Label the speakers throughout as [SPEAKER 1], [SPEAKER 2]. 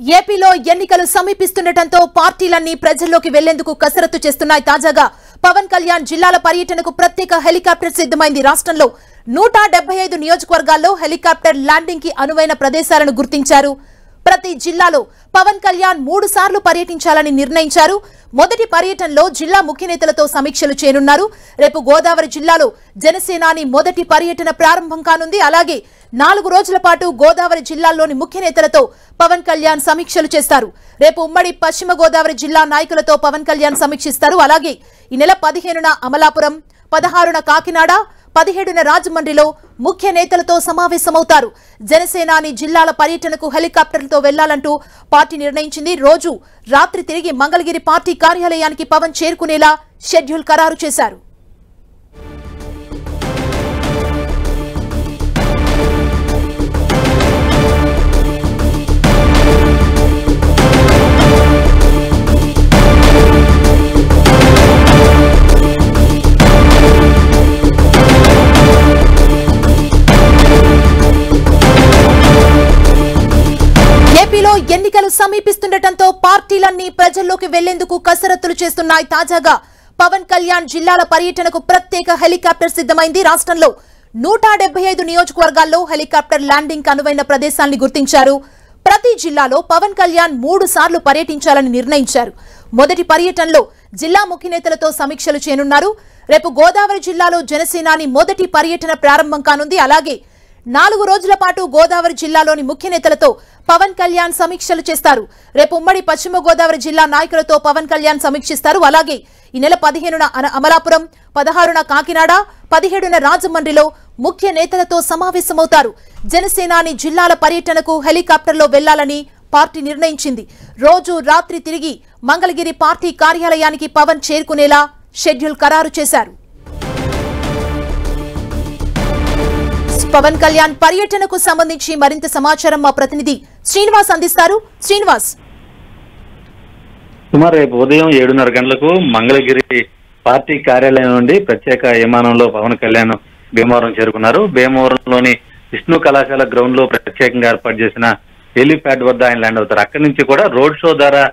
[SPEAKER 1] ఏపీలో ఎన్నికలు సమీపిస్తుండటంతో పార్టీలన్నీ ప్రజల్లోకి వెళ్లేందుకు కసరత్తు చేస్తున్నాయి. తాజాగా పవన్ కళ్యాణ్ జిల్లాల పర్యటనకు ప్రత్యేక హెలికాప్టర్ సిద్ధమైంది. రాష్ట్రంలో 175 నియోజకవర్గాల్లో హెలికాప్టర్ ల్యాండింగ్ కి అనువైన ప్రదేశాలను గుర్తించారు. ప్రతి జిల్లాలో పవన్ కళ్యాణ్ 3 సార్లు పర్యటించాలని నిర్ణయించారు. మొదటి పర్యటనలో జిల్లా ముఖ్య నేతలతో సమీక్షలు చేయనున్నారు. రేపు గోదావరి జిల్లాలో జనసేనాని మొదటి పర్యటన ప్రారంభం కానుంది. అలాగే 4 రోజుల పాటు గోదావరి జిల్లాల్లోని ముఖ్య నేతలతో పవన్ కళ్యాణ్ సమీక్షలు చేస్తారు. రేపు ఉమ్మడి పశ్చిమ గోదావరి జిల్లా నాయకులతో పవన్ కళ్యాణ్ సమీక్షిస్తారు. అలాగే ఈ నెల 15న అమలాపురం, 16న కాకినాడ, 17న రాజమండ్రిలో ముఖ్య నేతలతో సమావేశమవుతారు. జనసేనాని జిల్లాల పర్యటనకు హెలికాప్టర్లతో వెళ్లాలంటూ పార్టీ నిర్ణయించింది. రోజు రాత్రి తిరిగి మంగళగిరి పార్టీ కార్యాలయానికి పవన్ చేరుకునేలా షెడ్యూల్ ఖరారు చేశారు. ఏపీలో ఎన్నికలు సమీపిస్తుండటంతో పార్టీలన్నీ ప్రజల్లోకి వెళ్లేందుకు కసరత్తులు చేస్తున్నాయి. తాజాగా పవన్ కళ్యాణ్ జిల్లాల పర్యటనకు ప్రత్యేక హెలికాప్టర్ సిద్ధమైంది. రాష్ట్రంలో 175 నియోజకవర్గాల్లో హెలికాప్టర్ ల్యాండింగ్ అనువైన ప్రదేశాన్ని గుర్తించారు. ప్రతి జిల్లాలో పవన్ కళ్యాణ్ 3 సార్లు పర్యటించాలని నిర్ణయించారు. మొదటి పర్యటనలో జిల్లా ముఖ్య నేతలతో సమీక్షలు చేయనున్నారు. రేపు గోదావరి జిల్లాలో జనసేనాని మొదటి పర్యటన ప్రారంభం కానుంది. అలాగే 4 రోజుల పాటు గోదావరి జిల్లాలోని ముఖ్య నేతలతో పవన్ కళ్యాణ్ సమీక్షలు చేస్తారు. రేపు ఉమ్మడి పశ్చిమ గోదావరి జిల్లా నాయకులతో పవన్ కళ్యాణ్ సమీక్షిస్తారు. అలాగే ఈ నెల 15న అమలాపురం, 16న కాకినాడ, 17న రాజమండ్రిలో ముఖ్య నేతలతో సమావేశమవుతారు. జనసేనాని జిల్లాల పర్యటనకు హెలికాప్టర్లో వెళ్లాలని పార్టీ నిర్ణయించింది. రోజు రాత్రి తిరిగి మంగళగిరి పార్టీ కార్యాలయానికి పవన్ చేరుకునేలా షెడ్యూల్ ఖరారు చేశారు. పవన్ కళ్యాణ్ పర్యటనకు సంబంధించి మరింత సమాచారం మా ప్రతినిధి శ్రీనివాస్ అందిస్తారు. శ్రీనివాస్,
[SPEAKER 2] సుమారు రేపు ఉదయం 7:30 గంటలకు మంగళగిరి పార్టీ కార్యాలయం నుండి ప్రత్యేక విమానంలో పవన్ కళ్యాణ్ భీమవరం చేరుకున్నారు. భీమవరంలోని విష్ణు కళాశాల గ్రౌండ్ లో ప్రత్యేకంగా ఏర్పాటు చేసిన హెలిప్యాడ్ వద్ద ఆయన ల్యాండ్ అవుతారు. అక్కడి నుంచి కూడా రోడ్ షో ద్వారా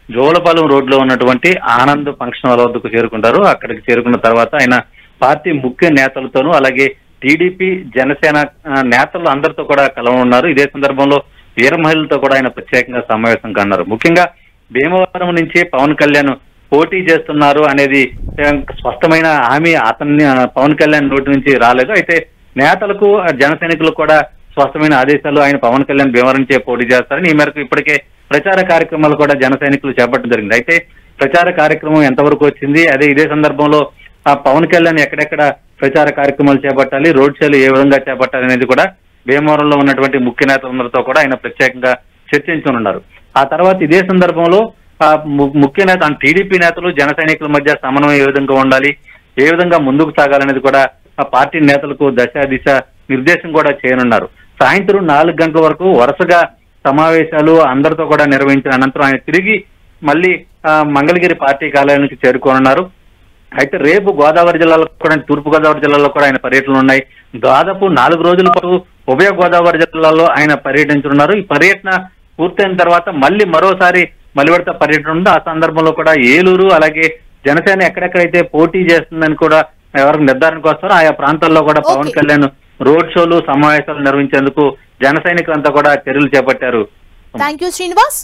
[SPEAKER 2] జోలపాలెం రోడ్ లో ఉన్నటువంటి ఆనంద్ ఫంక్షన్ హాల్ వద్దకు చేరుకుంటారు. అక్కడికి చేరుకున్న తర్వాత ఆయన పార్టీ ముఖ్య నేతలతోనూ అలాగే టీడీపీ, జనసేన నేతలు అందరితో కూడా కలవనున్నారు. ఇదే సందర్భంలో వీర మహిళలతో కూడా ఆయన ప్రత్యేకంగా సమావేశం కానున్నారు. ముఖ్యంగా భీమవరం నుంచి పవన్ కళ్యాణ్ పోటీ చేస్తున్నారు అనేది స్పష్టమైన హామీ పవన్ కళ్యాణ్ నోటి నుంచి రాలేదు. అయితే నేతలకు, జన సైనికులకు కూడా స్పష్టమైన ఆదేశాలు ఆయన పవన్ కళ్యాణ్ భీమవరం నుంచే పోటీ చేస్తారని ఈ మేరకు ఇప్పటికే ప్రచార కార్యక్రమాలు కూడా జన సైనికులు చేపట్టడం జరిగింది. అయితే ప్రచార కార్యక్రమం ఎంతవరకు వచ్చింది, ఇదే సందర్భంలో పవన్ కళ్యాణ్ ఎక్కడెక్కడ ప్రచార కార్యక్రమాలు చేపట్టాలి, రోడ్ షోలు ఏ విధంగా చేపట్టాలి అనేది కూడా భీమవరంలో ఉన్నటువంటి ముఖ్య నేతలందరితో కూడా ఆయన ప్రత్యేకంగా చర్చించనున్నారు. ఆ తర్వాత ఇదే సందర్భంలో ముఖ్య నేత టీడీపీ నేతలు, జన సైనికుల మధ్య సమన్వయం ఏ విధంగా ఉండాలి, ఏ విధంగా ముందుకు సాగాలనేది కూడా ఆ పార్టీ నేతలకు దిశ నిర్దేశం కూడా చేయనున్నారు. సాయంత్రం 4 గంటల వరకు వరుసగా సమావేశాలు అందరితో కూడా నిర్వహించిన అనంతరం ఆయన తిరిగి మళ్ళీ మంగళగిరి పార్టీ కార్యాలయానికి చేరుకోనున్నారు. అయితే రేపు గోదావరి జిల్లాలో కూడా, తూర్పు గోదావరి జిల్లాలో కూడా ఆయన పర్యటనలు ఉన్నాయి. దాదాపు 4 రోజుల పాటు ఉభయ గోదావరి జిల్లాలో ఆయన పర్యటించనున్నారు. ఈ పర్యటన పూర్తయిన తర్వాత మళ్ళీ మరోసారి మలివిడత పర్యటన ఉంది. ఆ సందర్భంలో కూడా ఏలూరు అలాగే జనసేన ఎక్కడెక్కడైతే పోటీ చేస్తుందని కూడా ఎవరికి నిర్ధారణకు వస్తారో ఆయా ప్రాంతాల్లో కూడా పవన్ కళ్యాణ్ రోడ్ షోలు, సమావేశాలు నిర్వహించేందుకు జన సైనికులంతా కూడా చర్యలు చేపట్టారు.
[SPEAKER 1] థాంక్యూ శ్రీనివాస్.